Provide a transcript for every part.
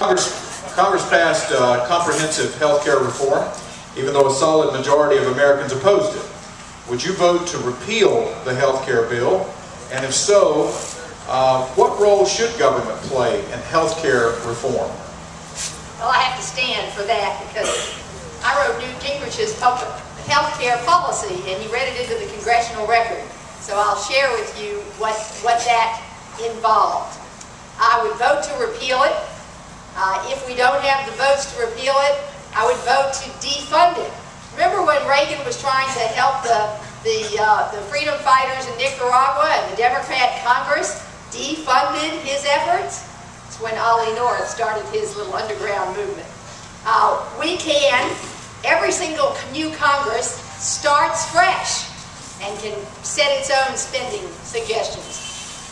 Congress passed comprehensive health care reform, even though a solid majority of Americans opposed it. Would you vote to repeal the health care bill? And if so, what role should government play in health care reform? Well, I have to stand for that because I wrote Newt Gingrich's public health care policy, and he read it into the congressional record. So I'll share with you what that involved. I would vote to repeal it. If we don't have the votes to repeal it, I would vote to defund it. Remember when Reagan was trying to help the freedom fighters in Nicaragua, and the Democrat Congress defunded his efforts? It's when Ollie North started his little underground movement. Every single new Congress starts fresh and can set its own spending suggestions.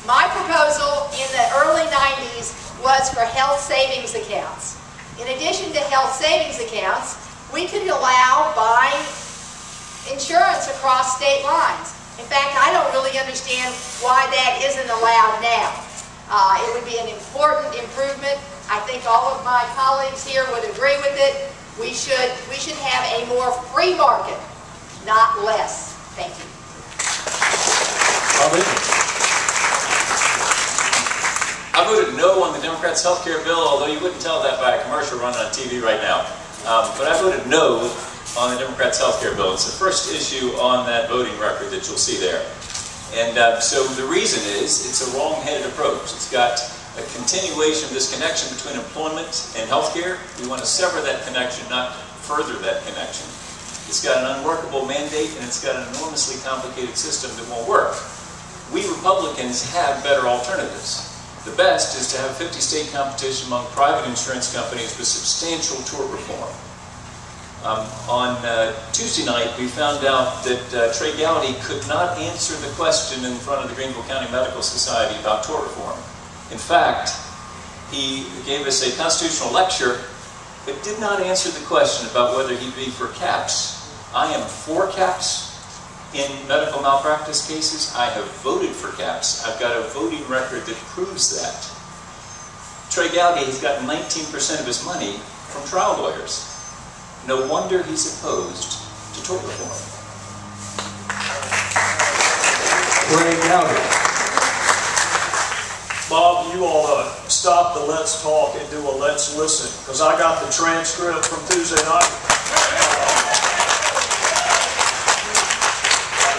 My proposal in the early 90s was for health savings accounts. In addition to health savings accounts, we could allow buying insurance across state lines. In fact, I don't really understand why that isn't allowed now. It would be an important improvement. I think all of my colleagues here would agree with it. We should have a more free market, not less. Thank you. I voted no on the Democrats' health care bill, although you wouldn't tell that by a commercial running on TV right now. But I voted no on the Democrats' health care bill. It's the first issue on that voting record that you'll see there. And so the reason is it's a wrong-headed approach. It's got a continuation of this connection between employment and health care. We want to sever that connection, not further that connection. It's got an unworkable mandate, and it's got an enormously complicated system that won't work. We Republicans have better alternatives. The best is to have 50-state competition among private insurance companies with substantial tort reform. On Tuesday night, we found out that Trey Gowdy could not answer the question in front of the Greenville County Medical Society about tort reform. In fact, he gave us a constitutional lecture, but did not answer the question about whether he'd be for caps. I am for caps in medical malpractice cases. I have voted for caps. I've got a voting record that proves that. Trey Gowdy has got 19% of his money from trial lawyers. No wonder he's opposed to tort reform. Trey Gowdy. Bob, you ought to stop the let's talk and do a let's listen, because I got the transcript from Tuesday night.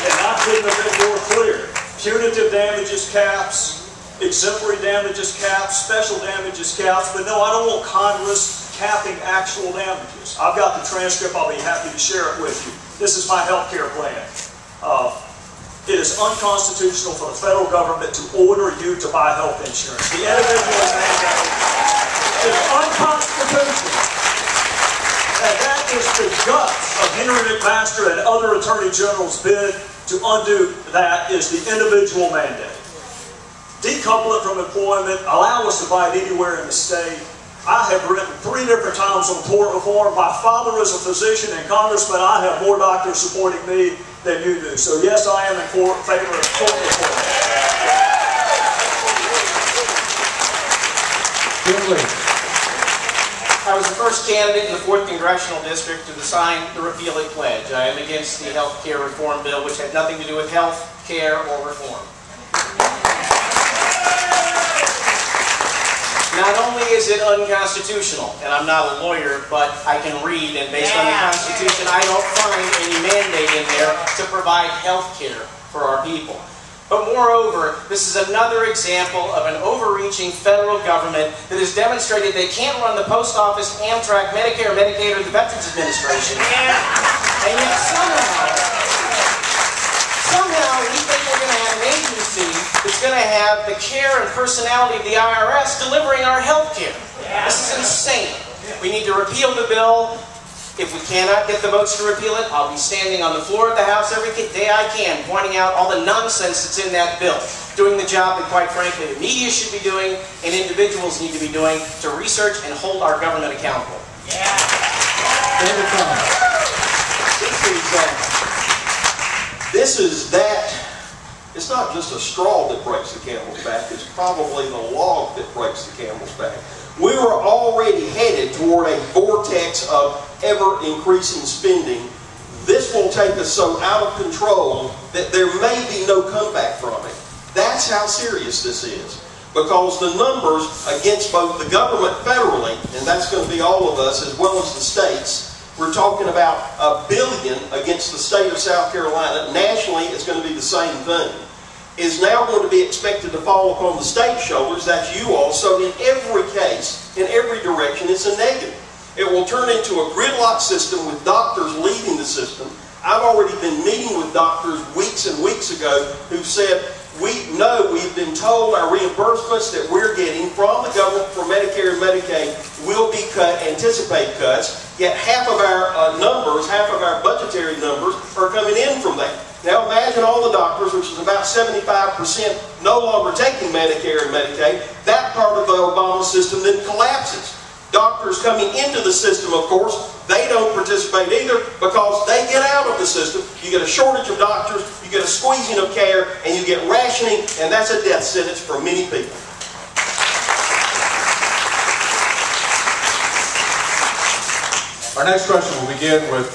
And I couldn't have been more clear. Punitive damages caps, exemplary damages caps, special damages caps, but no, I don't want Congress capping actual damages. I've got the transcript. I'll be happy to share it with you. This is my health care plan. It is unconstitutional for the federal government to order you to buy health insurance. The individual mandate is unconstitutional. And that is the guts of Henry McMaster and other attorney generals' bid to undo that is the individual mandate. Decouple it from employment, allow us to buy it anywhere in the state. I have written 3 different times on tort reform. My father is a physician and congressman. I have more doctors supporting me than you do. So yes, I am in favor of tort reform. I was the first candidate in the 4th Congressional District to sign the Repeal It Pledge. I am against the health care reform bill, which had nothing to do with health care or reform. Not only is it unconstitutional, and I'm not a lawyer, but I can read, and based on the Constitution, I don't find any mandate in there to provide health care for our people. But moreover, this is another example of an overreaching federal government that has demonstrated they can't run the post office, Amtrak, Medicare, Medicaid, or the Veterans Administration. And yet somehow we think we're going to have an agency that's going to have the care and personality of the IRS delivering our health care. This is insane. We need to repeal the bill. If we cannot get the votes to repeal it, I'll be standing on the floor of the House every day I can, pointing out all the nonsense that's in that bill, doing the job that, quite frankly, the media should be doing and individuals need to be doing to research and hold our government accountable. It's not just a straw that breaks the camel's back, it's probably the log that breaks the camel's back. We were already headed toward a vortex of ever-increasing spending. This will take us so out of control that there may be no comeback from it. That's how serious this is. Because the numbers against both the government federally, and that's going to be all of us, as well as the states, we're talking about $1 billion against the state of South Carolina. Nationally, it's going to be the same thing. Is now going to be expected to fall upon the state's shoulders. That's you all. So in every case, in every direction, it's a negative. It will turn into a gridlock system with doctors leaving the system. I've already been meeting with doctors weeks and weeks ago who said, we know we've been told our reimbursements that we're getting from the government for Medicare and Medicaid will be cut, anticipate cuts, yet half of our numbers, half of our budgetary numbers are coming in from that. Now imagine all the doctors, which is about 75%, no longer taking Medicare and Medicaid. That part of the Obama system then collapses. Doctors coming into the system, of course, they don't participate either because they get out of the system. You get a shortage of doctors, you get a squeezing of care, and you get rationing, and that's a death sentence for many people. Our next question will begin with